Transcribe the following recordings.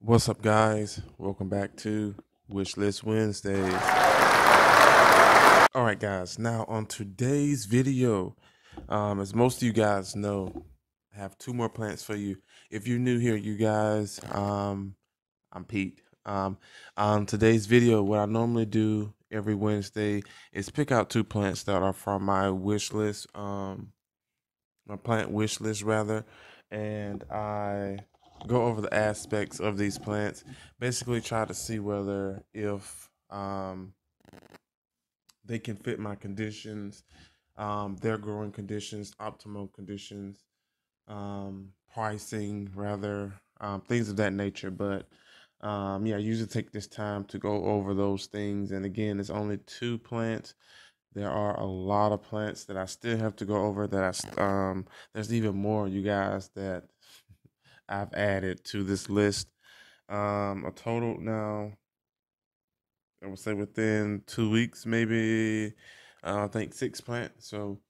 What's up, guys? Welcome back to Wishlist Wednesdays. All right, guys. Now on today's video, as most of you guys know, I have two more plants for you. If you're new here, you guys, I'm Pete. On today's video, what I normally do every Wednesday is pick out two plants that are from my wish list, my plant wish list rather, and I go over the aspects of these plants. Basically, try to see whether if they can fit my conditions, their growing conditions, optimal conditions, pricing rather, things of that nature. But yeah, I usually take this time to go over those things. And again, it's only two plants. There are a lot of plants that I still have to go over. There's even more, you guys, that I've added to this list. A total now, I would say within 2 weeks, maybe. I think six plants. So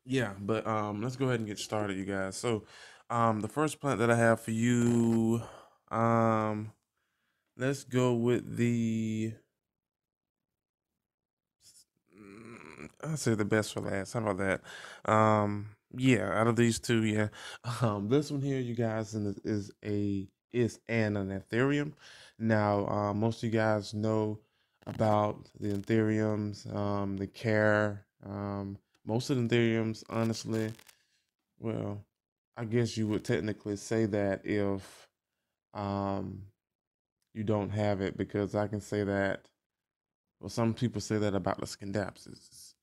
yeah, but let's go ahead and get started, you guys. So, the first plant that I have for you, um, let's go with the. I'll say the best for last. How about that? Yeah, out of these two, yeah. This one here, you guys, is an Anthurium. Now, most of you guys know about the Anthuriums, the care. Most of the Anthuriums, honestly, well, I guess you would technically say that if um you don't have it, because I can say that. Well, some people say that about the Scindapsus,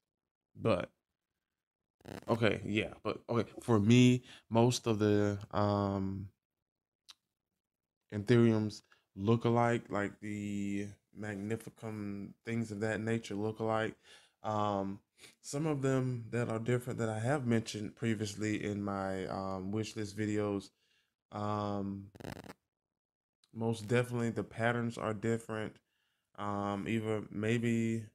but okay, yeah, but okay. For me, most of the Ethereums look alike, like the Magnificum, things of that nature look alike. Um, some of them that are different that I have mentioned previously in my wish list videos. Um, Most definitely the patterns are different. Either maybe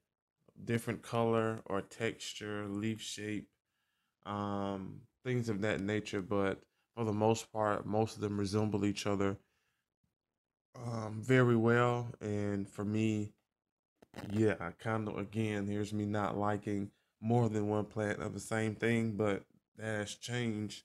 different color or texture, leaf shape, things of that nature. But for the most part, most of them resemble each other very well. And for me, yeah, I kind of, again, here's me not liking more than one plant of the same thing, but that has changed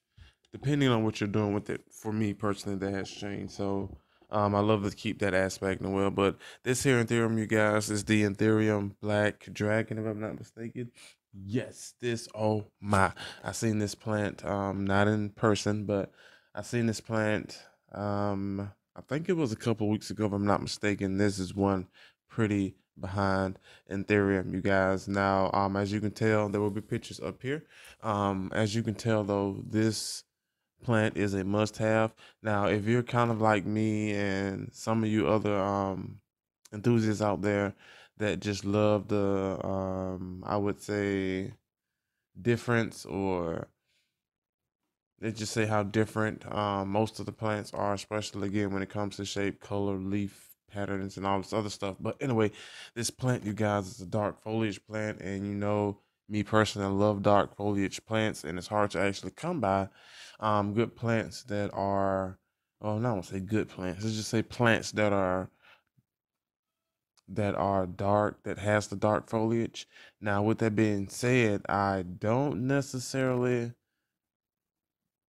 depending on what you're doing with it. For me personally, that has changed. So I love to keep that aspect as well. But this here Ethereum, you guys, is the Ethereum Black Dragon, if I'm not mistaken. Yes, this, oh my, I seen this plant, not in person, but I seen this plant, I think it was a couple weeks ago, if I'm not mistaken. This is one pretty behind Ethereum, you guys. Now, as you can tell, there will be pictures up here. As you can tell, though, this plant is a must-have. Now, if you're kind of like me and some of you other enthusiasts out there that just love the I would say difference, or they just say how different most of the plants are, especially again when it comes to shape, color, leaf patterns, and all this other stuff. But anyway, this plant, you guys, is a dark foliage plant, and you know me personally, I love dark foliage plants, and it's hard to actually come by good plants that are. Oh, no, I won't say good plants. Let's just say plants that are dark, that has the dark foliage. Now, with that being said, I don't necessarily.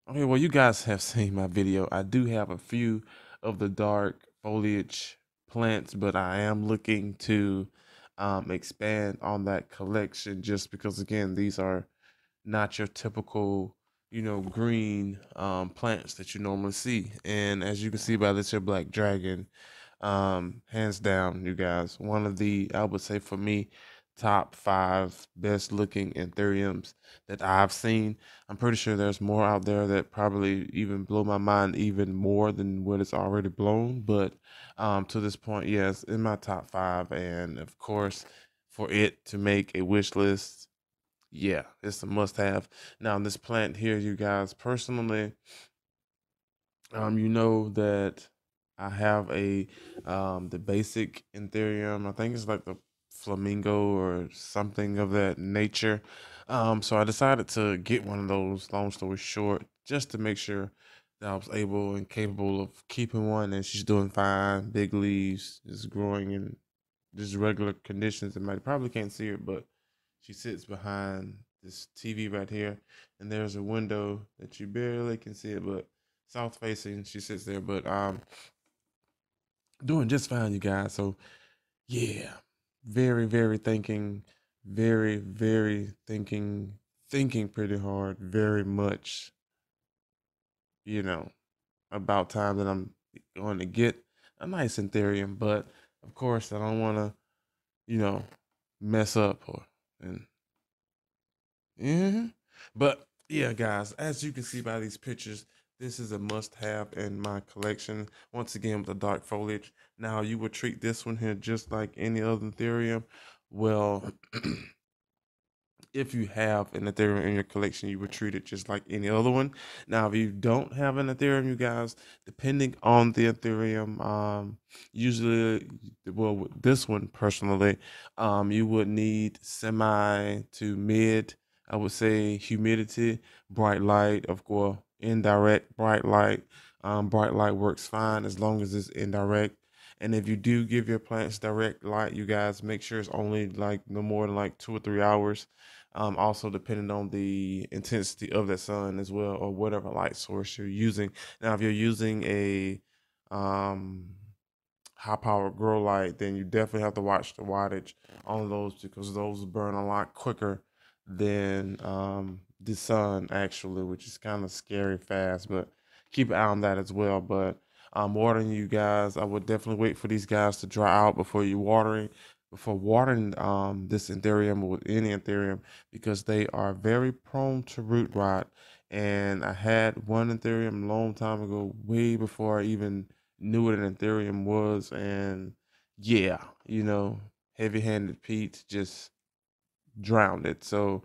Okay, well, you guys have seen my video. I do have a few of the dark foliage plants, but I am looking to expand on that collection, just because, again, these are not your typical, green plants that you normally see. And as you can see by this here Black Dragon, hands down, you guys, one of the, I would say for me, top five best looking Anthuriums that I've seen. I'm pretty sure there's more out there that probably even blow my mind even more than what it's already blown. But to this point, yes, in my top five. And of course, for it to make a wish list, yeah, it's a must have. Now, this plant here, you guys, personally, you know that I have the basic Ethereum. I think it's like the flamingo or something of that nature. So I decided to get one of those, long story short, just to make sure that I was able and capable of keeping one, and she's doing fine. Big leaves, just growing in just regular conditions. And I probably can't see her, but she sits behind this TV right here, and there's a window that you barely can see it, but south facing. She sits there, but doing just fine, you guys. So yeah, very, very thinking, very thinking, thinking pretty hard, very much, you know, about time that I'm going to get a nice Ethereum. But of course, I don't want to, you know, mess up or and yeah. But yeah, guys, as you can see by these pictures, this is a must-have in my collection. Once again, with the dark foliage. Now, you would treat this one here just like any other Ethereum. Well, if you have an Ethereum in your collection, you would treat it just like any other one. Now, if you don't have an Ethereum, you guys, depending on the Ethereum, usually, well, with this one personally, you would need semi to mid, I would say, humidity, bright light, of course, indirect bright light. Bright light works fine as long as it's indirect. And if you do give your plants direct light, you guys make sure it's only like no more than like 2 or 3 hours, also depending on the intensity of the sun as well, or whatever light source you're using. Now, if you're using a um, high power grow light, then you definitely have to watch the wattage on those, because those burn a lot quicker than the sun actually, which is kind of scary fast. But keep an eye on that as well. But watering, you guys, I would definitely wait for these guys to dry out before you watering. Before watering this Ethereum, or with any Ethereum, because they are very prone to root rot. And I had one Ethereum a long time ago, way before I even knew what an Ethereum was. And yeah, heavy-handed Pete just drowned it. So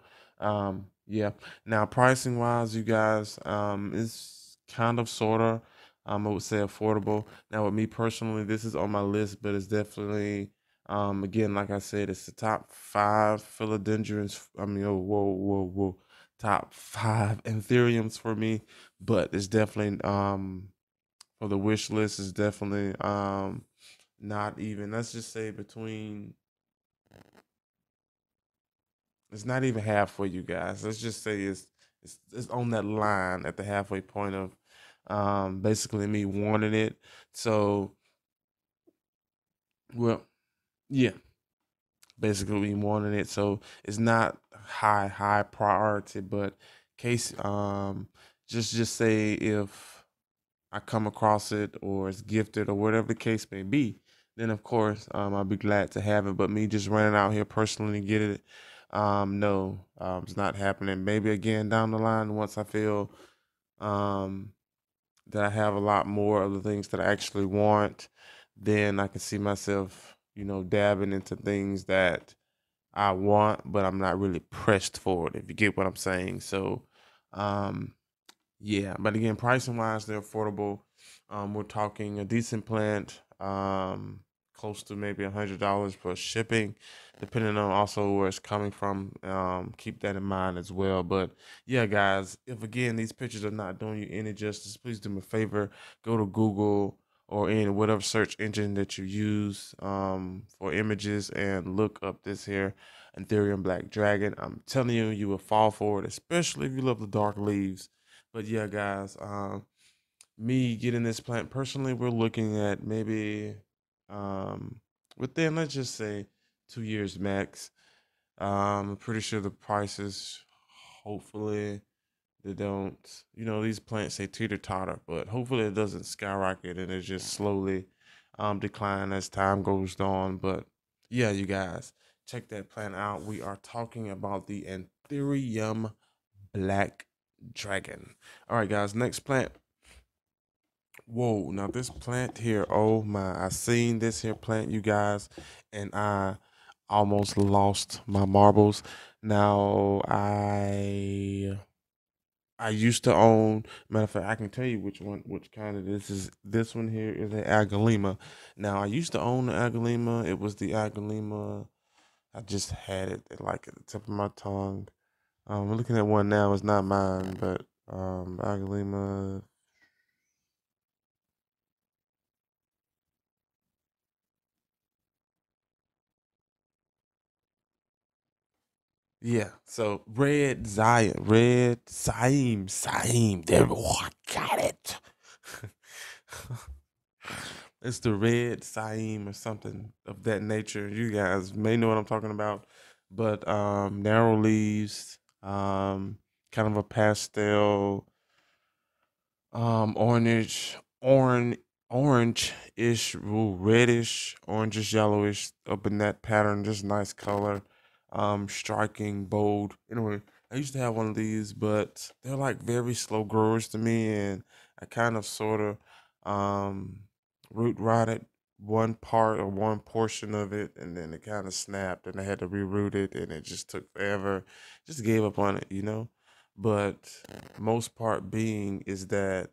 yeah. Now, pricing wise, you guys, it's kind of sorta, I would say, affordable. Now, with me personally, this is on my list, but it's definitely, again, like I said, it's the top five philodendrons. I mean, oh, whoa, top five Ethereums for me. But it's definitely, for the wish list, is definitely not even, let's just say, between, it's not even half for you guys. Let's just say it's on that line at the halfway point of basically me wanting it. So, well, yeah, basically me wanting it. So it's not high priority, but case just say if I come across it or it's gifted or whatever the case may be, then of course I'll be glad to have it. But me just running out here personally to get it, no, it's not happening. Maybe again down the line, once I feel um, that I have a lot more of the things that I actually want, then I can see myself, dabbing into things that I want, but I'm not really pressed for it, if you get what I'm saying. So, um, yeah, but again, pricing wise, they're affordable. We're talking a decent plant, close to maybe $100 plus shipping, depending on also where it's coming from. Keep that in mind as well. But yeah, guys, if again these pictures are not doing you any justice, please do me a favor, go to Google or in whatever search engine that you use for images, and look up this here Ethereum Black Dragon. I'm telling you, you will fall for it, especially if you love the dark leaves. But yeah, guys, me getting this plant personally, we're looking at maybe um, within, let's just say, 2 years max. I'm pretty sure the prices, hopefully, they don't, these plants say teeter totter, but hopefully it doesn't skyrocket and it just slowly decline as time goes on. But yeah, you guys, check that plant out. We are talking about the Anthurium Black Dragon. All right, guys, next plant. Whoa, now this plant here, oh my, I seen this here plant, you guys, and I almost lost my marbles. Now, I used to own, matter of fact, I can tell you which kind of this is. This one here is an Agalima. Now, I used to own the Agalima. It was the Agalima. I just had it like at the tip of my tongue. I'm looking at one now. It's not mine, but Agalima. Yeah, so red Zion. There, oh, I got it. It's the red Siam or something of that nature. You guys may know what I'm talking about, but narrow leaves, kind of a pastel, orange, orange-ish, reddish, orangish, yellowish, up in that pattern. Just nice color, striking, bold. Anyway, I used to have one of these, but they're like very slow growers to me, and I kind of sort of root rotted one part or one portion of it, and then it kind of snapped, and I had to reroot it, and it just took forever. Just gave up on it, you know. But most part being is that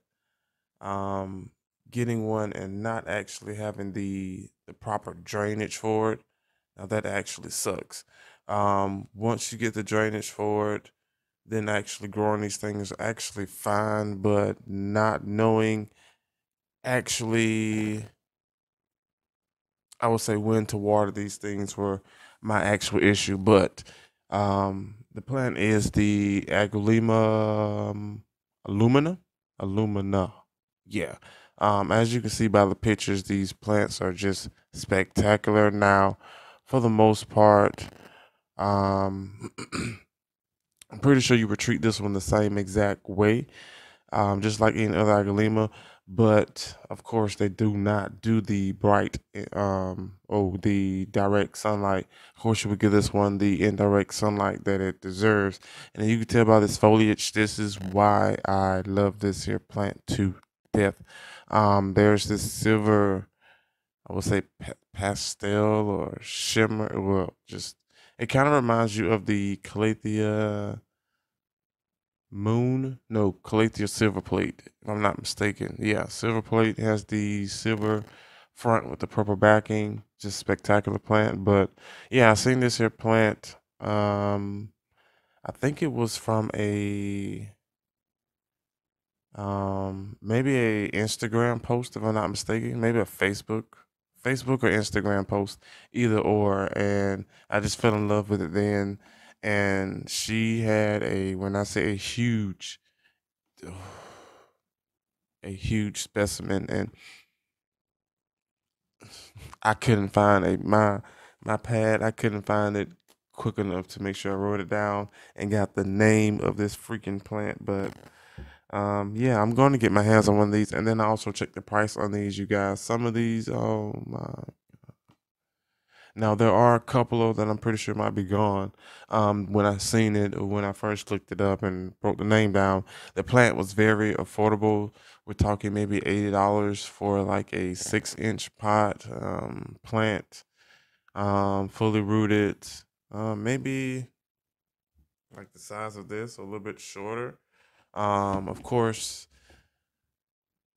um, getting one and not actually having the proper drainage for it. Now that actually sucks. Once you get the drainage for it, then actually growing these things are actually fine, but not knowing actually, I would say when to water these things were my actual issue. But the plant is the Agulima Illumina. Yeah. As you can see by the pictures, these plants are just spectacular. Now, for the most part, um, I'm pretty sure you would treat this one the same exact way, just like any other Agulima. But of course, they do not do the bright, the direct sunlight. Of course, you would give this one the indirect sunlight that it deserves. And you can tell by this foliage, this is why I love this here plant to death. There's this silver, I would say pastel or shimmer. Well, just it kind of reminds you of the Calathea Moon, no, Calathea silver plate, if I'm not mistaken. Yeah, silver plate has the silver front with the purple backing. Just spectacular plant. But yeah, I seen this here plant. I think it was from a maybe a Instagram post, if I'm not mistaken. Maybe a Facebook or Instagram post, either or. And I just fell in love with it then. And she had when I say a huge specimen, and I couldn't find my pad. I couldn't find it quick enough to make sure I wrote it down and got the name of this freaking plant. But yeah, I'm going to get my hands on one of these, and then I also check the price on these, you guys. Some of these, oh my. Now there are a couple of that I'm pretty sure might be gone. When I seen it, or when I first looked it up and broke the name down, the plant was very affordable. We're talking maybe $80 for like a 6-inch pot plant, fully rooted. Maybe like the size of this, or a little bit shorter. Of course,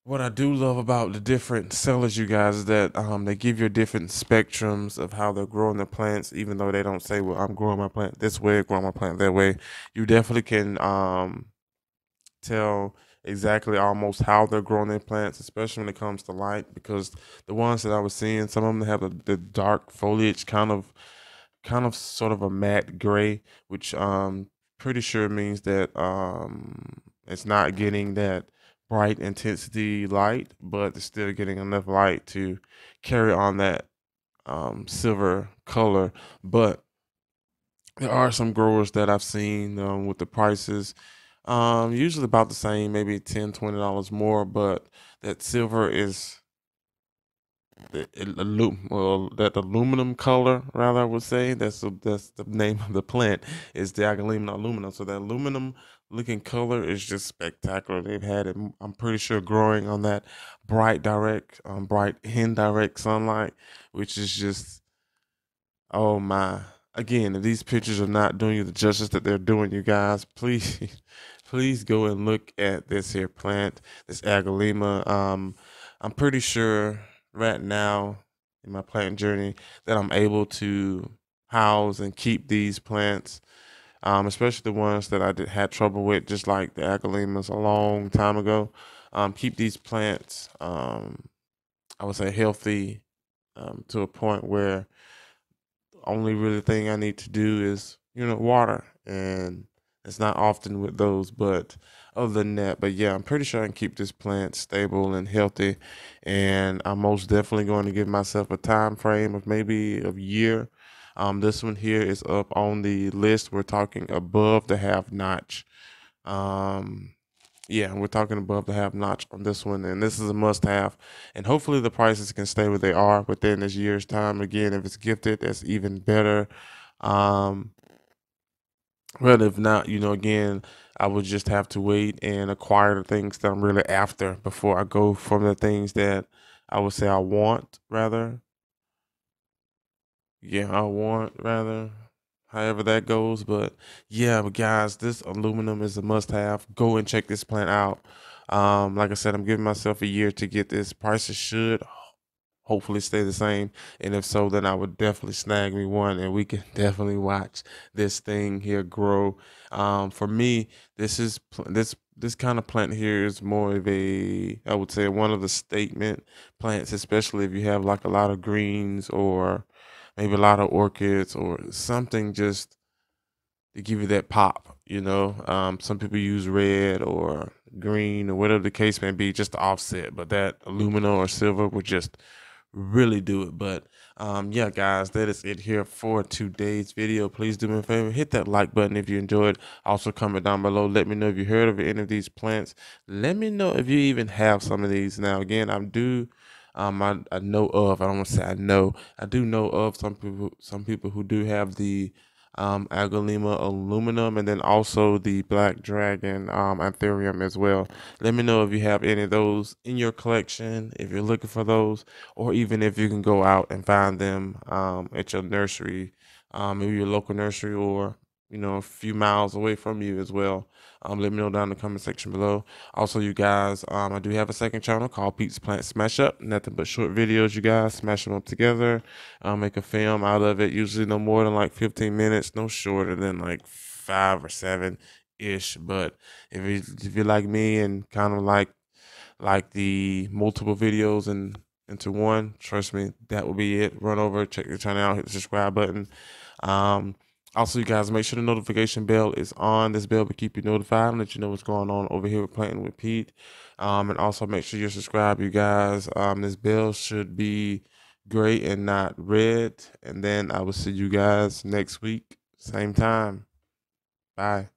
what I do love about the different sellers, you guys, is that they give you different spectrums of how they're growing their plants, even though they don't say, "Well, I'm growing my plant this way, growing my plant that way." You definitely can tell exactly almost how they're growing their plants, especially when it comes to light, because the ones that I was seeing, some of them have the dark foliage, kind of sort of a matte gray, which pretty sure means that it's not getting that bright intensity light, but it's still getting enough light to carry on that silver color. But there are some growers that I've seen with the prices usually about the same, maybe $10, $20 more, but that silver is that aluminum color, rather I would say. That's the name of the plant, is the Aglaemina aluminum. So that aluminum looking color is just spectacular. They've had it, I'm pretty sure, growing on that bright indirect sunlight, which is just, oh my. Again, if these pictures are not doing you the justice that they're doing, you guys, please, please go and look at this here plant, this Aglaema. I'm pretty sure right now in my plant journey that I'm able to house and keep these plants, especially the ones that had trouble with, just like the Aglaemas a long time ago. Keep these plants, I would say, healthy, to a point where only really thing I need to do is, water, and it's not often with those. But other than that, but yeah, I'm pretty sure I can keep this plant stable and healthy, and I'm most definitely going to give myself a time frame of maybe a year. This one here is up on the list. We're talking above the half notch. Um, yeah, we're talking above the half notch on this one, and this is a must have. And hopefully, the prices can stay where they are within this year's time. Again, if it's gifted, that's even better. Um, but if not, again, I would just have to wait and acquire the things that I'm really after before I go from the things that I would say I want, rather. Yeah, I want, rather. However that goes. But yeah, but guys, this aluminum is a must have. Go and check this plant out. Like I said, I'm giving myself a year to get this. Prices should hopefully stay the same. And if so, then I would definitely snag me one, and we can definitely watch this thing here grow. For me, this kind of plant here is more of a, I would say, one of the statement plants, especially if you have like a lot of greens or maybe a lot of orchids or something, just to give you that pop. Some people use red or green or whatever the case may be, just to offset, but that aluminum or silver would just really do it. But yeah, guys, that is it here for today's video. Please do me a favor, hit that like button if you enjoyed. Also, comment down below, let me know if you heard of any of these plants. Let me know if you even have some of these. Now again, I know of, I don't want to say I know, I do know of some people who do have the Agalima aluminum, and then also the black dragon anthurium as well. Let me know if you have any of those in your collection, if you're looking for those, or even if you can go out and find them at your nursery, maybe your local nursery, or a few miles away from you as well. Let me know down in the comment section below. Also, you guys, I do have a second channel called Pete's Plant Smash Up. Nothing but short videos, you guys. Smash them up together. Make a film out of it. Usually no more than like 15 minutes. No shorter than like 5 or 7 ish. But if you're like me and kind of like the multiple videos and into one, trust me, that will be it. Run over, check the channel out, hit the subscribe button. Um, Also, you guys, make sure the notification bell is on. This bell will keep you notified and let you know what's going on over here with Planting with Pete. And also make sure you're subscribed, you guys. This bell should be gray and not red. And then I will see you guys next week, same time. Bye.